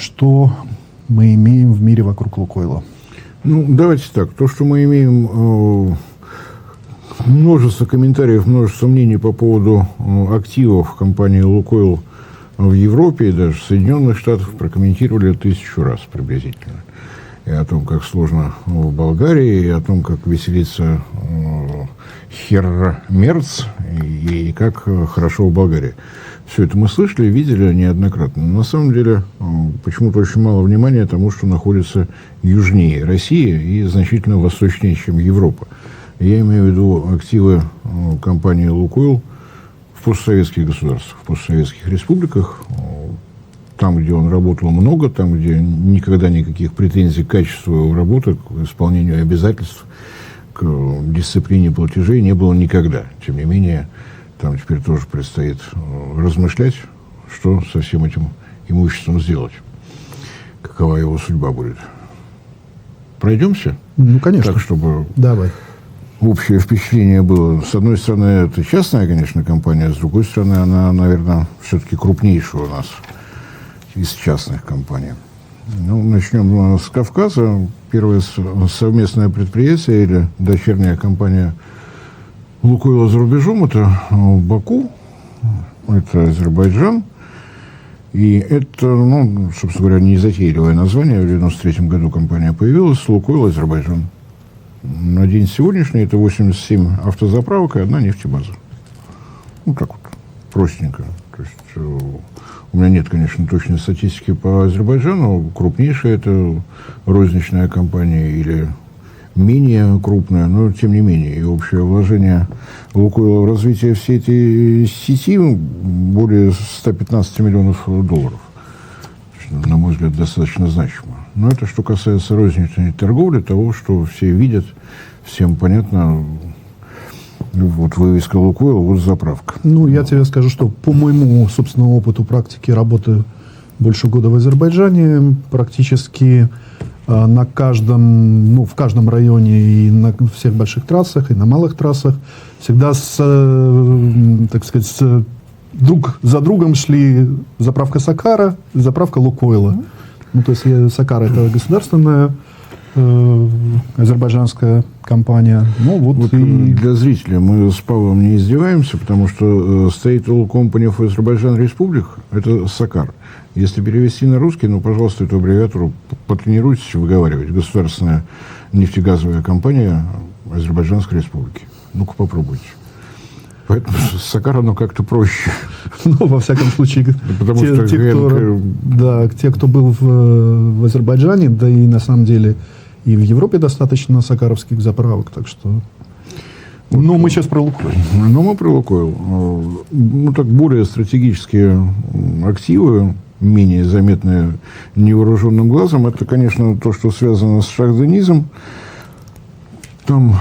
что мы имеем в мире вокруг «Лукойла»? Ну, давайте так. То, что мы имеем множество комментариев, множество мнений по поводу активов компании «Лукойл» в Европе и даже в Соединенных Штатах, прокомментировали 1000 раз приблизительно. И о том, как сложно в Болгарии, и о том, как веселится херр Мерц, и как хорошо в Болгарии. Все это мы слышали, видели неоднократно. Но на самом деле почему-то очень мало внимания тому, что находится южнее России и значительно восточнее, чем Европа. Я имею в виду активы компании «Лукойл» в постсоветских государствах, в постсоветских республиках. Там, где он работал много, там, где никогда никаких претензий к качеству его работы, к исполнению обязательств, к дисциплине платежей не было никогда. Тем не менее, там теперь тоже предстоит размышлять, что со всем этим имуществом сделать. Какова его судьба будет. Пройдемся? Ну, конечно. Так, чтобы Давай. общее впечатление было. С одной стороны, это частная, конечно, компания, с другой стороны, она, наверное, все-таки крупнейшая у нас из частных компаний. Ну, начнем с Кавказа. Первое совместное предприятие или дочерняя компания «Лукойла» за рубежом – это Баку, это Азербайджан. И это, ну, собственно говоря, не незатейливое название. В 1993 году компания появилась, «Лукойл Азербайджан». На день сегодняшний это 87 автозаправок и 1 нефтебаза. Ну, так вот, простенько. То есть у меня нет, конечно, точной статистики по Азербайджану. Крупнейшая это розничная компания или менее крупная, но тем не менее. И общее вложение «Лукойла» в развитие всей этой сети более 115 миллионов долларов. На мой взгляд, достаточно значимо. Но это что касается розничной торговли, того, что все видят, всем понятно. Вот вывеска «Лукойл», вот заправка. Ну, я тебе скажу, что по моему собственному опыту практики работы больше года в Азербайджане, практически на каждом, ну, в каждом районе и на всех больших трассах, и на малых трассах всегда так сказать, друг за другом шли заправка «Сакара», заправка «Лукойла». Ну, то есть «Сакара» — это государственная азербайджанская компания. Ну, вот и... Для зрителей мы с Павлом не издеваемся, потому что State Oil Company of Azerbaijan Republic – это «Сакар». Если перевести на русский, ну, пожалуйста, эту аббревиатуру потренируйтесь выговаривать. Государственная нефтегазовая компания Азербайджанской Республики. Ну-ка, попробуйте. Поэтому «Сакар» оно как-то проще. Ну, во всяком случае, те, кто был в Азербайджане, да и на самом деле и в Европе достаточно сакаровских заправок, так что... Ну, мы сейчас про «Лукойл». Ну, мы про «Лукойл». Ну, так, более стратегические активы, менее заметные невооруженным глазом, это, конечно, то, что связано с Шах-Денизом. Там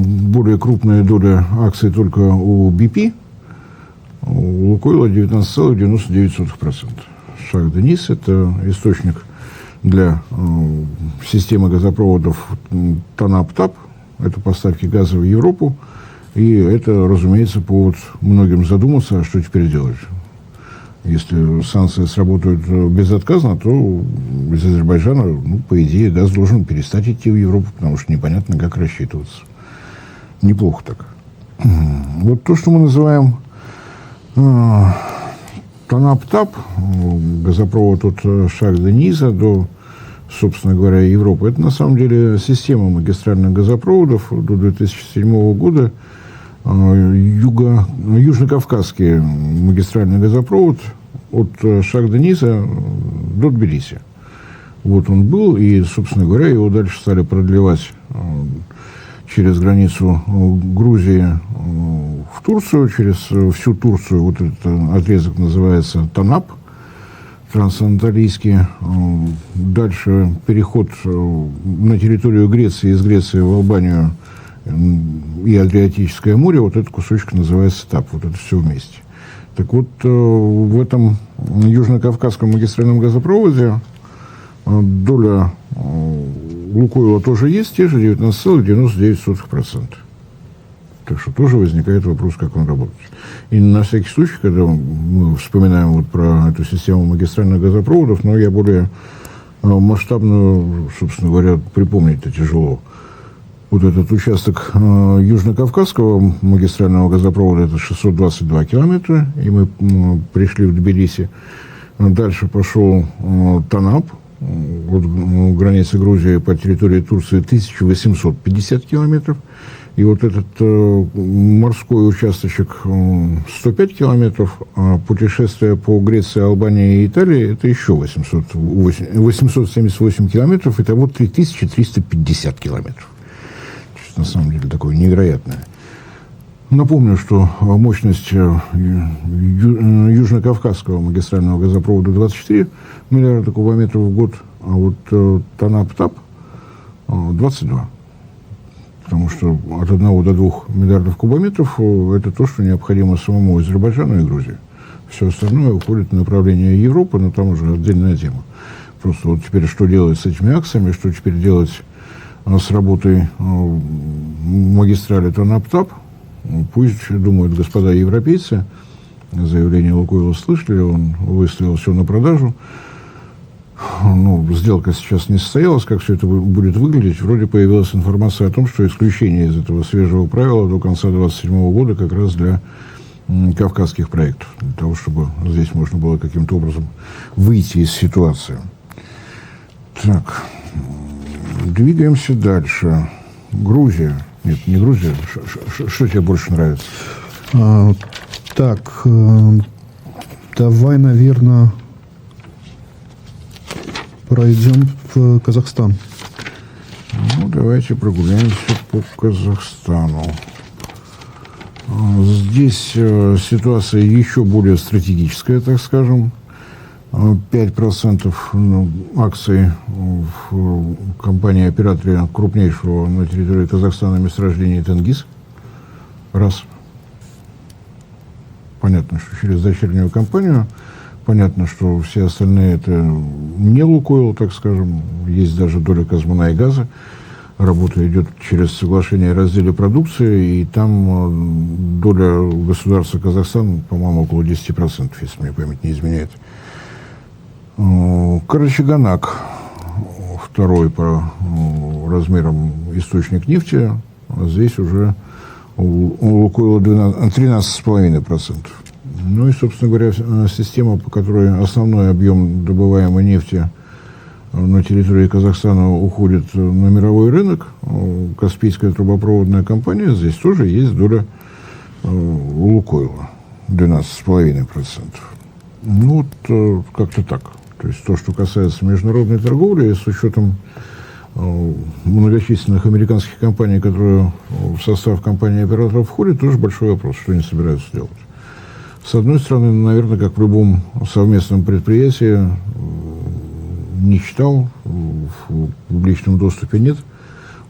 более крупная доля акций только у BP, у «Лукойла» 19,99%. Шах-Дениз – это источник для системы газопроводов ТАНАП-ТАП, это поставки газа в Европу, и это, разумеется, повод многим задуматься, а что теперь делать. Если санкции сработают безотказно, то из Азербайджана, ну, по идее, газ должен перестать идти в Европу, потому что непонятно, как рассчитываться. Неплохо так. Вот то, что мы называем ТАНАП-ТАП, газопровод от Шах-Дениза до, собственно говоря, Европы, это на самом деле система магистральных газопроводов до 2007 года. Южно-Кавказский магистральный газопровод от Шах-Дениза до Тбилиси. Вот он был, и, собственно говоря, его дальше стали продлевать через границу Грузии в Турцию, через всю Турцию. Вот этот отрезок называется ТАНАП, трансанатолийский. Дальше переход на территорию Греции, из Греции в Албанию и Адриатическое море, вот этот кусочек называется ТАП, вот это все вместе. Так вот, в этом южно-кавказском магистральном газопроводе доля «Лукойла» тоже есть, те же 19,99%. так что тоже возникает вопрос, как он работает. И на всякий случай, когда мы вспоминаем вот про эту систему магистральных газопроводов, но я более масштабную, собственно говоря, припомнить-то тяжело. Вот этот участок Южно-Кавказского магистрального газопровода, это 622 километра, и мы пришли в Тбилиси. Дальше пошел Танап, от границы Грузии по территории Турции 1850 километров. И вот этот морской участочек 105 километров, а путешествие по Греции, Албании и Италии это еще 878 километров, итого 3350 километров. На самом деле такое невероятное. Напомню, что мощность Южно-Кавказского магистрального газопровода 24 миллиарда кубометров в год, а вот Танап-Тап 22. Потому что от 1 до 2 миллиардов кубометров это то, что необходимо самому Азербайджану и Грузии. Все остальное уходит в направление Европы, но там уже отдельная тема. Просто вот теперь что делать с этими акциями, что теперь делать с работой магистрали Танап-Тап, пусть думают господа европейцы. Заявление Лукойла слышали, он выставил все на продажу. Ну, сделка сейчас не состоялась, как все это будет выглядеть. Вроде появилась информация о том, что исключение из этого свежего правила до конца 2027 года как раз для кавказских проектов, для того, чтобы здесь можно было каким-то образом выйти из ситуации. Так, двигаемся дальше. Грузия. Нет, не Грузия. Что тебе больше нравится? Так, давай, наверное, пройдем в Казахстан. Ну, давайте прогуляемся по Казахстану. Здесь ситуация еще более стратегическая, так скажем. 5% акций в компании-операторе крупнейшего на территории Казахстана месторождения Тенгиз. Раз. Понятно, что через дочернюю компанию. Понятно, что все остальные это не Лукойл, так скажем. Есть даже доля Казмунайгаза. Работа идет через соглашение о разделе продукции, и там доля государства Казахстан, по-моему, около 10%, если мне память не изменяет. Карачаганак, второй по размерам источник нефти, а здесь уже у Лукойла 13,5%. Ну и, собственно говоря, система, по которой основной объем добываемой нефти на территории Казахстана уходит на мировой рынок, Каспийская трубопроводная компания, здесь тоже есть доля у Лукойла, 12,5%. Ну, вот как-то так. То есть то, что касается международной торговли, с учетом многочисленных американских компаний, которые в состав компании-операторов входят, тоже большой вопрос, что они собираются делать. С одной стороны, наверное, как в любом совместном предприятии, не читал, в публичном доступе нет,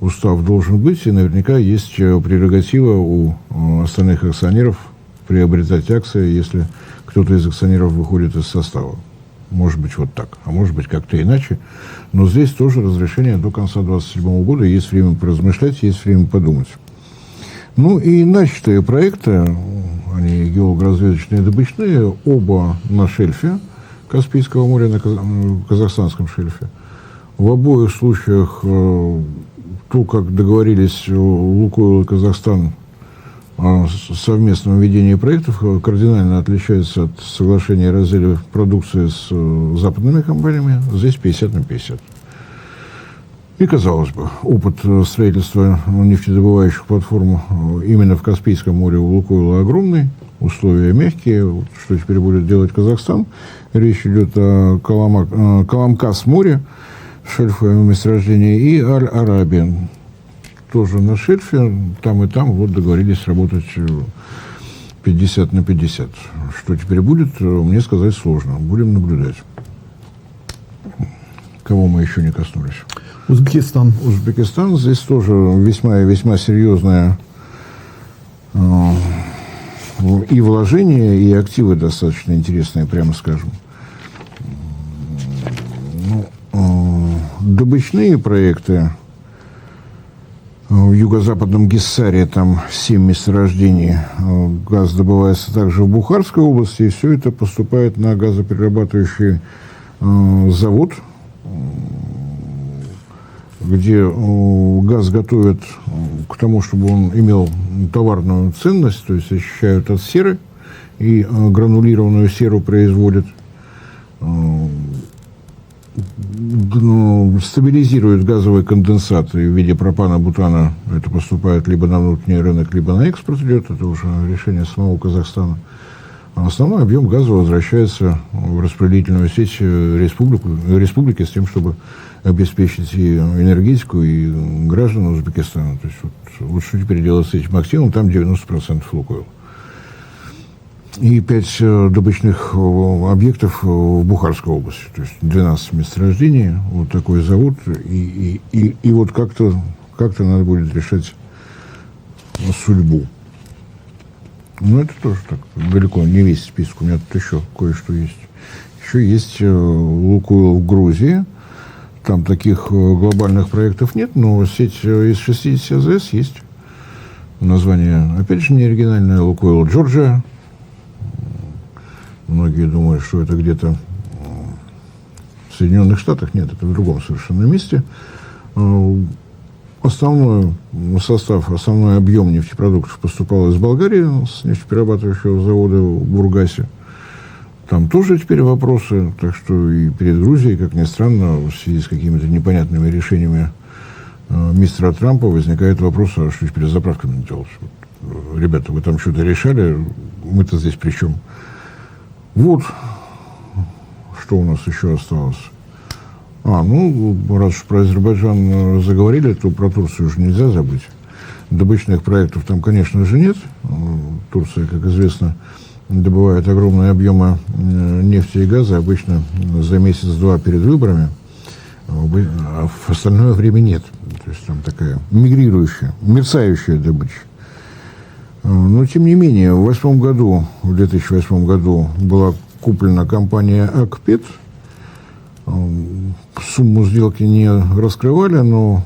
устав должен быть, и наверняка есть прерогатива у остальных акционеров приобретать акции, если кто-то из акционеров выходит из состава. Может быть, вот так, а может быть, как-то иначе. Но здесь тоже разрешение до конца 2027 года. Есть время поразмышлять, есть время подумать. Ну и начатые проекты, они геологоразведочные и добычные, оба на шельфе Каспийского моря, на казахстанском шельфе. В обоих случаях то, как договорились Лукойл и Казахстан о совместном ведении проектов, кардинально отличается от соглашения о разделе продукции с западными компаниями. Здесь 50 на 50. И, казалось бы, опыт строительства нефтедобывающих платформ именно в Каспийском море у Лукойла огромный, условия мягкие. Что теперь будет делать Казахстан? Речь идет о Каламкас море, шельфовое месторождение, и Аль-Арабия. Тоже на шельфе, там и там вот договорились работать 50 на 50. Что теперь будет, мне сказать сложно. Будем наблюдать. Кого мы еще не коснулись? Узбекистан. Узбекистан. Здесь тоже весьма и весьма серьезное и вложения, и активы достаточно интересные, прямо скажем. Добычные проекты. В юго-западном Гиссаре там 7 месторождений. Газ добывается также в Бухарской области, и все это поступает на газоперерабатывающий завод, где газ готовят к тому, чтобы он имел товарную ценность, то есть очищают от серы и гранулированную серу производят, стабилизируют газовый конденсат в виде пропана, бутана. Это поступает либо на внутренний рынок, либо на экспорт идет. Это уже решение самого Казахстана. А основной объем газа возвращается в распределительную сеть республики с тем, чтобы обеспечить и энергетику, и граждан Узбекистана. То есть вот что теперь делать с этим активом, там 90% «Лукойла». И 5 добычных объектов в Бухарской области. То есть 12 месторождений, вот такой завод. И вот как-то надо будет решать судьбу. Но это тоже так, далеко не весь список. У меня тут еще кое-что есть. Еще есть «Лукойл» в Грузии. Там таких глобальных проектов нет, но сеть из 60 АЗС есть. Название, опять же, не оригинальное. «Лукойл Джорджия». Многие думают, что это где-то в Соединенных Штатах. Нет, это в другом совершенно месте. Основной состав, основной объем нефтепродуктов поступал из Болгарии с нефтеперерабатывающего завода в Бургасе. Там тоже теперь вопросы. Так что и перед Грузией, как ни странно, в связи с какими-то непонятными решениями мистера Трампа возникает вопрос, а что теперь с заправками делать? Вот, ребята, вы там что-то решали, мы-то здесь при чем? Вот, что у нас еще осталось. Раз уж про Азербайджан заговорили, то про Турцию уже нельзя забыть. Добычных проектов там, конечно же, нет. Турция, как известно, добывает огромные объемы нефти и газа, обычно за месяц-два перед выборами, а в остальное время нет. То есть там такая мигрирующая, мерцающая добыча. Но, тем не менее, в 2008 году была куплена компания «Акпет». Сумму сделки не раскрывали, но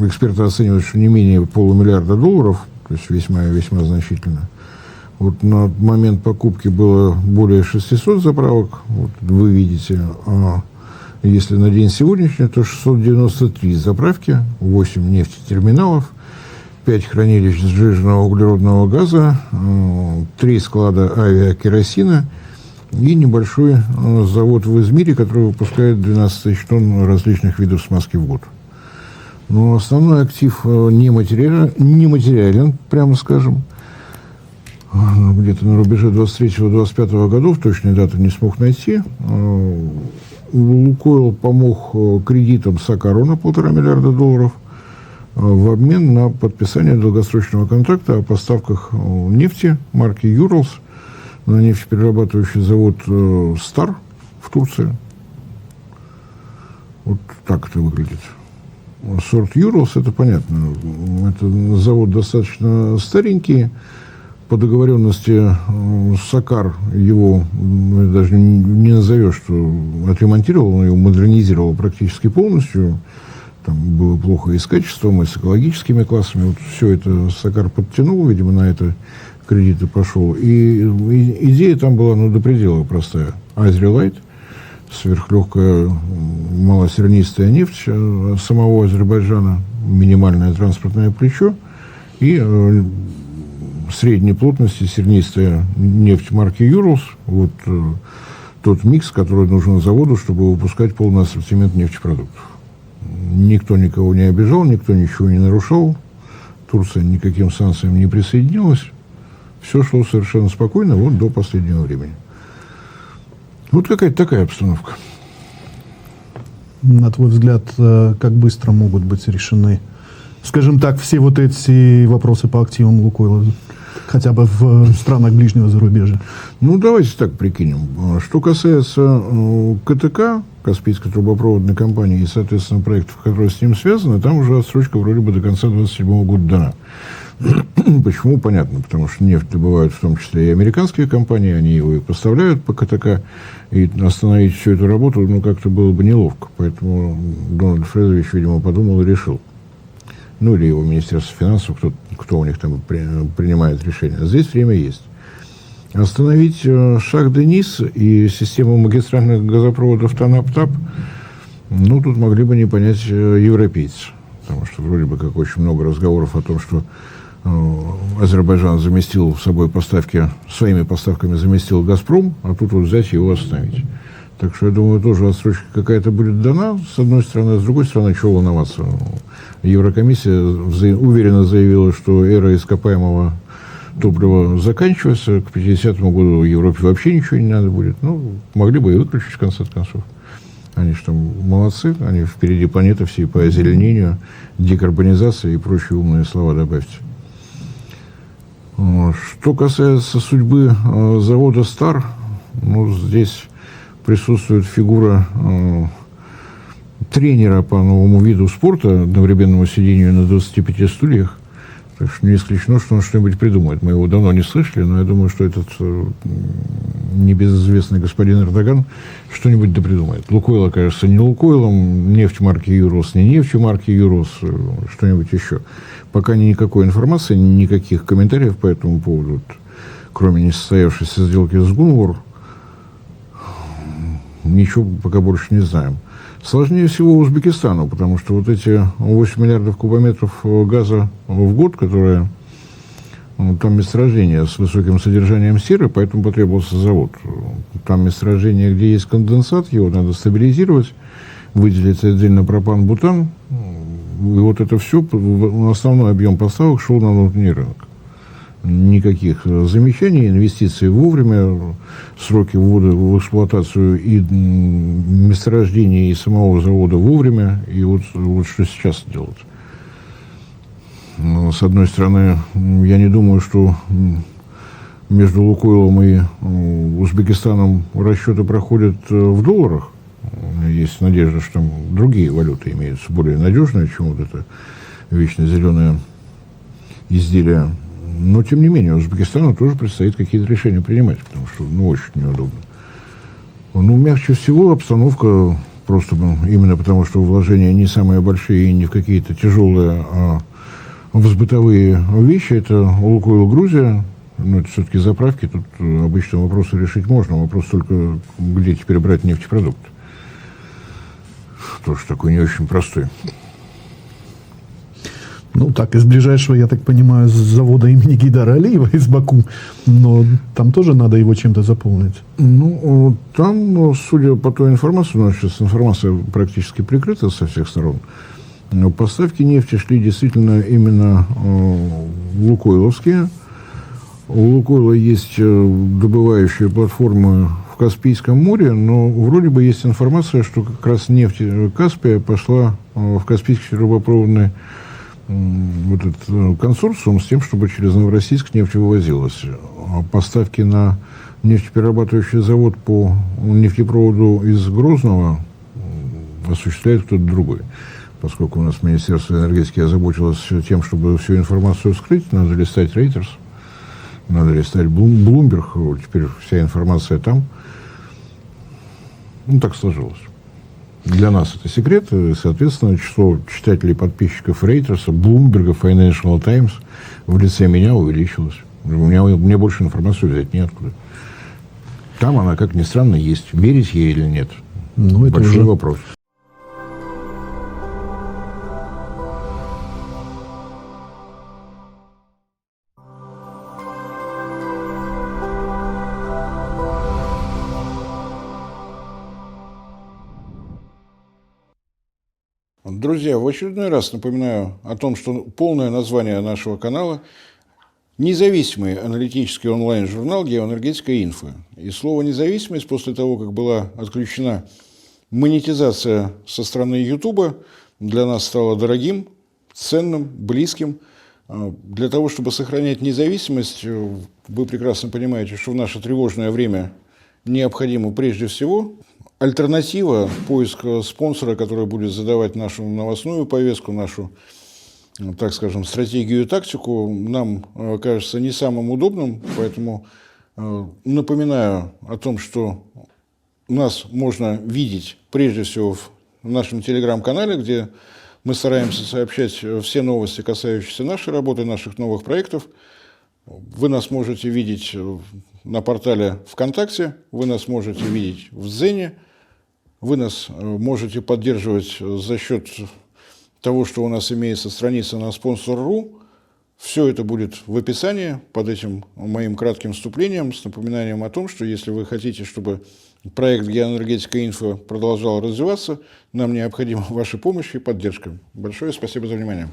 эксперты оценивают, что не менее $500 миллиарда, то есть весьма значительно. Вот на момент покупки было более 600 заправок, вот вы видите, а если на день сегодняшний, то 693 заправки, 8 нефтетерминалов, 5 хранилищ сжиженного углеродного газа, 3 склада авиакеросина и небольшой завод в Измире, который выпускает 12 тысяч тонн различных видов смазки в год. Но основной актив нематериален, прямо скажем. Где-то на рубеже 23-25 годов, точной даты не смог найти. «Лукойл» помог кредитом Сакару на $1,5 миллиарда в обмен на подписание долгосрочного контракта о поставках нефти марки «Юралс» на нефтеперерабатывающий завод «Стар» в Турции. Вот так это выглядит. Сорт «Юралс» — это понятно. Это завод достаточно старенький. По договоренности Сакар его даже не назовешь, что отремонтировал, он его модернизировал практически полностью. Там было плохо и с качеством, и с экологическими классами. Вот все это Сакар подтянул, видимо, на это кредиты пошел. И идея там была, до предела простая. Азерилайт, сверхлегкая малосернистая нефть самого Азербайджана, минимальное транспортное плечо и средней плотности сернистая нефть марки «Юралс». Вот тот микс, который нужен заводу, чтобы выпускать полный ассортимент нефтепродуктов. Никто никого не обижал, никто ничего не нарушал. Турция никаким санкциям не присоединилась. Все шло совершенно спокойно, вот до последнего времени. Вот какая-то такая обстановка. На твой взгляд, как быстро могут быть решены, скажем так, все вот эти вопросы по активам «Лукойла», хотя бы в странах ближнего зарубежья? Давайте так прикинем. Что касается КТК, Каспийской трубопроводной компании, и, соответственно, проектов, которые с ним связаны, там уже отсрочка вроде бы до конца 2027 года дана. Почему? Понятно. Потому что нефть добывают в том числе и американские компании, они его и поставляют по КТК, и остановить всю эту работу, как-то было бы неловко. Поэтому Дональд Фредович, видимо, подумал и решил. ну или его Министерство финансов, кто у них там принимает решения. Здесь время есть. Остановить Шах-Денис и систему магистральных газопроводов Танап-Тап, ну, тут могли бы не понять европейцы. Потому что вроде бы как очень много разговоров о том, что Азербайджан заместил собой поставки, своими поставками заместил «Газпром», а тут вот взять и его остановить. Так что, я думаю, тоже отсрочка какая-то будет дана, с одной стороны. А с другой стороны, чего волноваться? Еврокомиссия уверенно заявила, что эра ископаемого топлива заканчивается. К 50-му году в Европе вообще ничего не надо будет. Ну, могли бы и выключить, в конце концов. Они же там молодцы. Они впереди планеты всей по озеленению, декарбонизации и прочие умные слова добавьте. Что касается судьбы завода «Стар», ну, здесь присутствует фигура тренера по новому виду спорта, одновременному сидению на 25 стульях. Так что не исключено, что он что-нибудь придумает. Мы его давно не слышали, но я думаю, что этот небезызвестный господин Эрдоган что-нибудь допридумает. Лукойл, кажется, не Лукойлом, нефть марки Юрос, не нефтью марки Юрос, что-нибудь еще. Пока никакой информации, никаких комментариев по этому поводу, кроме несостоявшейся сделки с Гунвор, ничего пока больше не знаем. Сложнее всего Узбекистану, потому что вот эти 8 миллиардов кубометров газа в год, которые там месторождение с высоким содержанием серы, поэтому потребовался завод. Там месторождение, где есть конденсат, его надо стабилизировать, выделить отдельно пропан-бутан. И вот это все, основной объем поставок шел на внутренний рынок. Никаких замечаний, инвестиций вовремя, сроки ввода в эксплуатацию и месторождения, и самого завода вовремя. И вот что сейчас делать. Но, с одной стороны, я не думаю, что между Лукойлом и Узбекистаном расчеты проходят в долларах. Есть надежда, что там другие валюты имеются, более надежные, чем вот это вечно зеленое изделие. Но, тем не менее, Узбекистану тоже предстоит какие-то решения принимать, потому что, очень неудобно. Мягче всего обстановка, просто именно потому, что вложения не самые большие и не в какие-то тяжелые, а в бытовые вещи. Это Лукойл Грузия. Это все-таки заправки. Тут обычно вопросы решить можно. Вопрос только, где теперь брать нефтепродукты. Тоже такой не очень простой. Так, из ближайшего, я так понимаю, с завода имени Гейдара Алиева из Баку, но там тоже надо его чем-то заполнить. Там, судя по той информации, у нас сейчас информация практически прикрыта со всех сторон, поставки нефти шли действительно именно лукойловские. У Лукойла есть добывающие платформы в Каспийском море, но вроде бы есть информация, что как раз нефть Каспия пошла в Каспийский трубопроводный вот этот консорциум с тем, чтобы через Новороссийск нефть вывозилась. А поставки на нефтеперерабатывающий завод по нефтепроводу из Грозного осуществляет кто-то другой. Поскольку у нас Министерство энергетики озаботилось тем, чтобы всю информацию скрыть, надо листать Reuters, надо листать Bloomberg, теперь вся информация там. Так сложилось. Для нас это секрет, и, соответственно, число читателей, подписчиков Рейтерса, Блумберга, Financial Times в лице меня увеличилось. Мне больше информации взять неоткуда. Там она, как ни странно, есть. Верить ей или нет? Это большой уже вопрос. Друзья, в очередной раз напоминаю о том, что полное название нашего канала – независимый аналитический онлайн-журнал «Геоэнергетика Инфо». И слово «независимость» после того, как была отключена монетизация со стороны Ютуба, для нас стало дорогим, ценным, близким. Для того, чтобы сохранять независимость, вы прекрасно понимаете, что в наше тревожное время необходимо прежде всего альтернатива, поиск спонсора, который будет задавать нашу новостную повестку, нашу, так скажем, стратегию и тактику, нам кажется не самым удобным. Поэтому напоминаю о том, что нас можно видеть прежде всего в нашем телеграм-канале, где Мы стараемся сообщать все новости, касающиеся нашей работы, наших новых проектов. Вы нас можете видеть на портале ВКонтакте, вы нас можете видеть в Дзене, вы нас можете поддерживать за счет того, что у нас имеется страница на Sponsor.ru. Все это будет в описании под этим моим кратким вступлением с напоминанием о том, что если вы хотите, чтобы проект «Геоэнергетика Инфо» продолжал развиваться, нам необходима ваша помощь и поддержка. Большое спасибо за внимание.